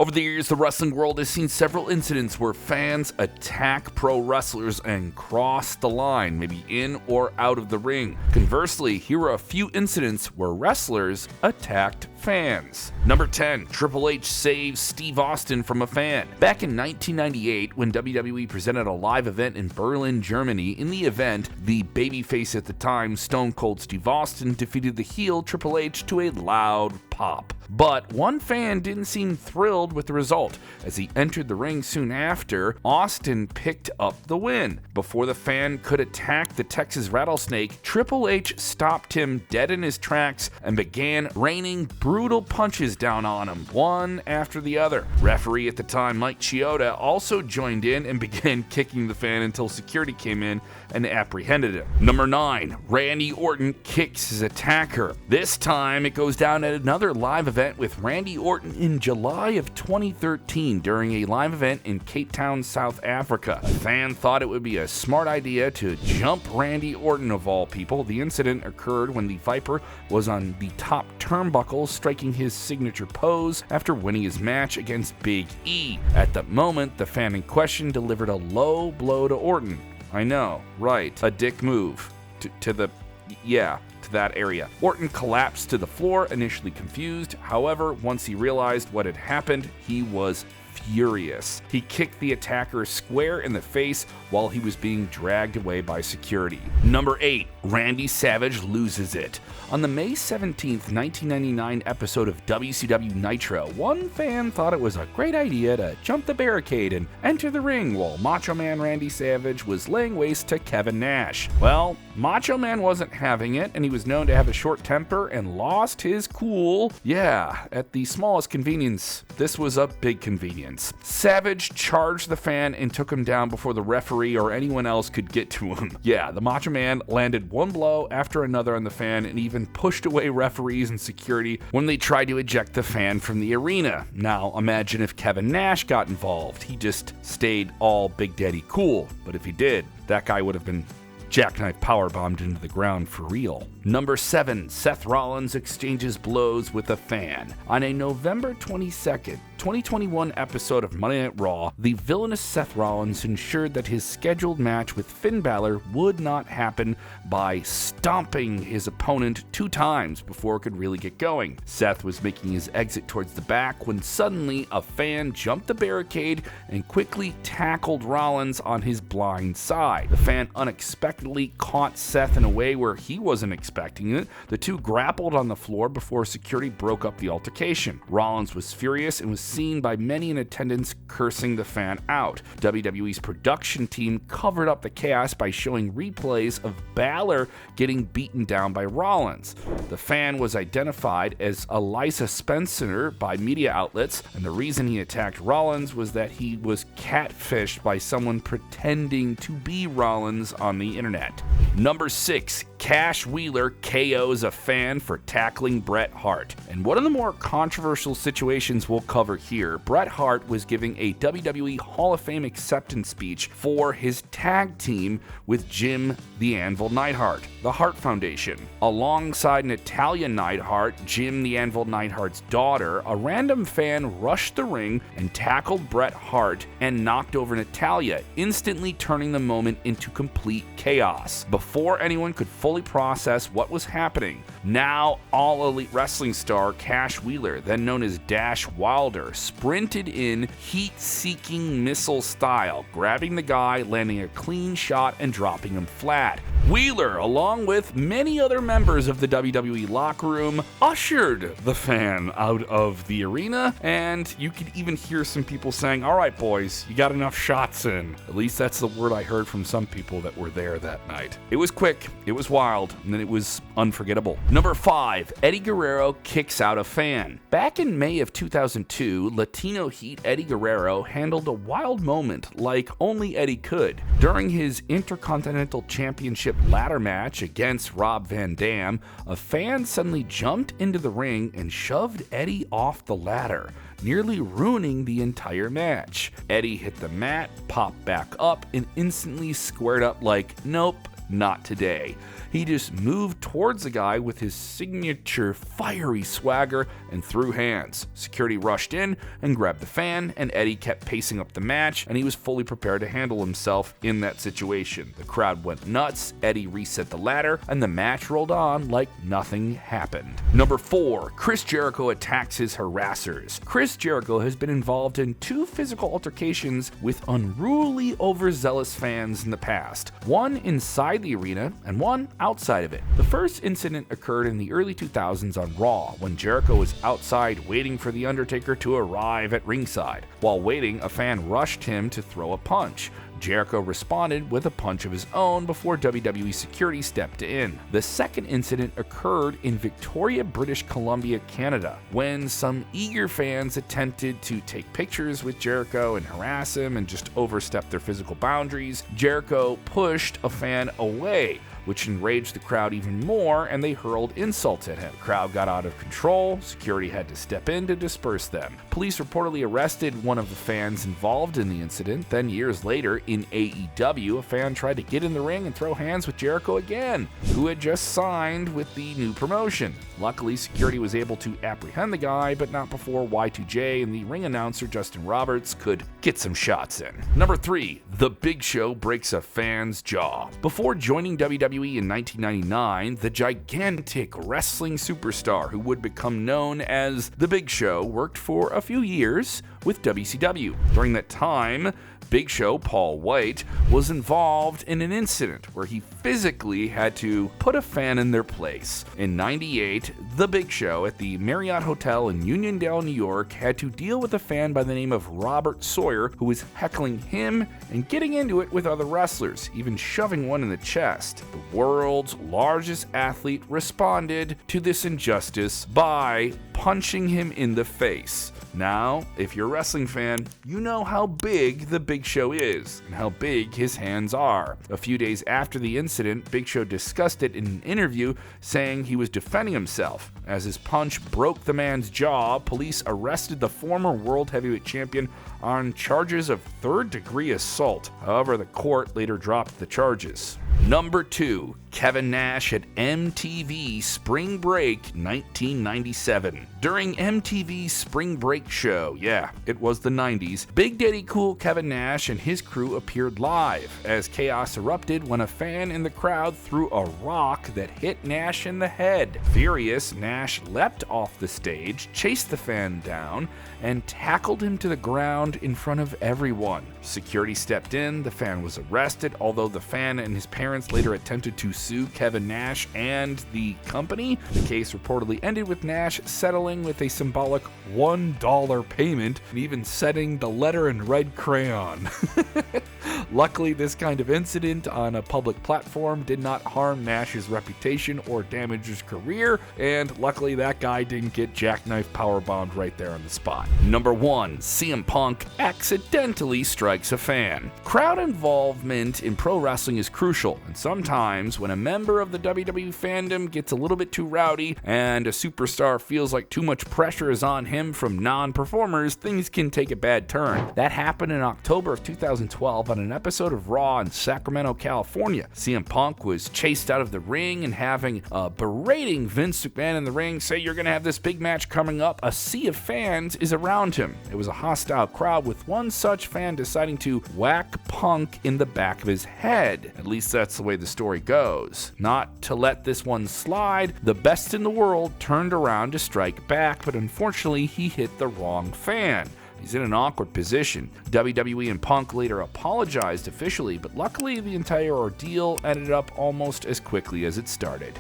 Over the years, the wrestling world has seen several incidents where fans attack pro wrestlers and cross the line, maybe in or out of the ring. Conversely, here are a few incidents where wrestlers attacked fans. Number 10, Triple H saves Steve Austin from a fan. Back in 1998, when WWE presented a live event in Berlin, Germany, in the event, the babyface at the time, Stone Cold Steve Austin, defeated the heel Triple H to a loud pop. But one fan didn't seem thrilled with the result. As he entered the ring soon after, Austin picked up the win. Before the fan could attack the Texas Rattlesnake, Triple H stopped him dead in his tracks and began raining brutal punches down on him, one after the other. Referee at the time, Mike Chioda, also joined in and began kicking the fan until security came in and apprehended him. Number 9, Randy Orton kicks his attacker. This time it goes down at another live event with Randy Orton in July of 2013 during a live event in Cape Town, South Africa. A fan thought it would be a smart idea to jump Randy Orton of all people. The incident occurred when the Viper was on the top turnbuckle, striking his signature pose after winning his match against Big E. At the moment, the fan in question delivered a low blow to Orton. I know, right, a dick move. To that area. Orton collapsed to the floor, initially confused. However, once he realized what had happened, he was furious. He kicked the attacker square in the face while he was being dragged away by security. Number 8, Randy Savage loses it. On the May 17th, 1999 episode of WCW Nitro, one fan thought it was a great idea to jump the barricade and enter the ring while Macho Man Randy Savage was laying waste to Kevin Nash. Well, Macho Man wasn't having it, and he was known to have a short temper and lost his cool. Yeah, at the smallest convenience, this was a big convenience. Savage charged the fan and took him down before the referee or anyone else could get to him. Yeah, the Macho Man landed one blow after another on the fan and even pushed away referees and security when they tried to eject the fan from the arena. Now, imagine if Kevin Nash got involved. He just stayed all Big Daddy cool. But if he did, that guy would have been jackknife powerbombed into the ground for real. Number 7, Seth Rollins exchanges blows with a fan. On a November 22nd, 2021 episode of Monday Night Raw, the villainous Seth Rollins ensured that his scheduled match with Finn Balor would not happen by stomping his opponent 2 times before it could really get going. Seth was making his exit towards the back when suddenly a fan jumped the barricade and quickly tackled Rollins on his blind side. The fan unexpectedly caught Seth in a way where he wasn't expecting it. The two grappled on the floor before security broke up the altercation. Rollins was furious and was seen by many in attendance cursing the fan out. WWE's production team covered up the chaos by showing replays of Balor getting beaten down by Rollins. The fan was identified as Eliza Spencer by media outlets, and the reason he attacked Rollins was that he was catfished by someone pretending to be Rollins on the internet. Number 6, Cash Wheeler KOs a fan for tackling Bret Hart. And one of the more controversial situations we'll cover here, Bret Hart was giving a WWE Hall of Fame acceptance speech for his tag team with Jim the Anvil Neidhart, the Hart Foundation. Alongside Natalia Neidhart, Jim the Anvil Neidhart's daughter, a random fan rushed the ring and tackled Bret Hart and knocked over Natalia, instantly turning the moment into complete chaos. Before anyone could fully process what was happening, now All Elite Wrestling star Cash Wheeler, then known as Dash Wilder, sprinted in heat-seeking missile style, grabbing the guy, landing a clean shot, and dropping him flat. Wheeler, along with many other members of the WWE locker room, ushered the fan out of the arena, and you could even hear some people saying, "All right, boys, you got enough shots in." At least that's the word I heard from some people that were there that night. It was quick, it was wild, and then it was unforgettable. Number 5, Eddie Guerrero kicks out a fan. Back in May of 2002, Latino Heat Eddie Guerrero handled a wild moment like only Eddie could. During his Intercontinental Championship ladder match against Rob Van Dam, a fan suddenly jumped into the ring and shoved Eddie off the ladder, nearly ruining the entire match. Eddie hit the mat, popped back up, and instantly squared up like, "Nope, Not today. He just moved towards the guy with his signature fiery swagger and threw hands. Security rushed in and grabbed the fan, and Eddie kept pacing up the match, and he was fully prepared to handle himself in that situation. The crowd went nuts, Eddie reset the ladder, and the match rolled on like nothing happened. Number 4, Chris Jericho attacks his harassers. Chris Jericho has been involved in 2 physical altercations with unruly, overzealous fans in the past. One inside the arena and one outside of it. The first incident occurred in the early 2000s on Raw, when Jericho was outside waiting for The Undertaker to arrive at ringside. While waiting, a fan rushed him to throw a punch. Jericho responded with a punch of his own before WWE security stepped in. The second incident occurred in Victoria, British Columbia, Canada, when some eager fans attempted to take pictures with Jericho and harass him and just overstep their physical boundaries. Jericho pushed a fan away, which enraged the crowd even more, and they hurled insults at him. The crowd got out of control. Security had to step in to disperse them. Police reportedly arrested one of the fans involved in the incident. Then years later, in AEW, a fan tried to get in the ring and throw hands with Jericho again, who had just signed with the new promotion. Luckily, security was able to apprehend the guy, but not before Y2J and the ring announcer Justin Roberts could get some shots in. Number 3, The Big Show breaks a fan's jaw. Before joining WWE in 1999, the gigantic wrestling superstar who would become known as The Big Show worked for a few years with WCW. During that time, Big Show Paul White was involved in an incident where he physically had to put a fan in their place. In '98, The Big Show at the Marriott Hotel in Uniondale, New York, had to deal with a fan by the name of Robert Sawyer, who was heckling him and getting into it with other wrestlers, even shoving one in the chest. The world's largest athlete responded to this injustice by punching him in the face. Now, if you're a wrestling fan, you know how big The Big Show is and how big his hands are. A few days after the incident, Big Show discussed it in an interview, saying he was defending himself. As his punch broke the man's jaw, police arrested the former World Heavyweight Champion on charges of third-degree assault. However, the court later dropped the charges. Number 2, Kevin Nash at MTV Spring Break 1997. During MTV's Spring Break show, yeah, it was the 90s, Big Daddy Cool Kevin Nash and his crew appeared live as chaos erupted when a fan in the crowd threw a rock that hit Nash in the head. Furious, Nash leapt off the stage, chased the fan down, and tackled him to the ground in front of everyone. Security stepped in, the fan was arrested, although the fan and his parents later attempted to sue Kevin Nash and the company. The case reportedly ended with Nash settling with a symbolic $1 payment and even setting the letter in red crayon. Luckily, this kind of incident on a public platform did not harm Nash's reputation or damage his career, and luckily that guy didn't get jackknife powerbombed right there on the spot. Number 1, CM Punk accidentally strikes a fan. Crowd involvement in pro wrestling is crucial, and sometimes when a member of the WWE fandom gets a little bit too rowdy and a superstar feels like too much pressure is on him from non-performers, things can take a bad turn. That happened in October of 2012 on an episode of Raw in Sacramento, California. CM Punk was chased out of the ring and having berating Vince McMahon in the ring, say you're going to have this big match coming up. A sea of fans is around him. It was a hostile crowd, with one such fan deciding to whack Punk in the back of his head. At least that's the way the story goes. Not to let this one slide, the best in the world turned around to strike back, but unfortunately he hit the wrong fan. He's in an awkward position. WWE and Punk later apologized officially, but luckily the entire ordeal ended up almost as quickly as it started.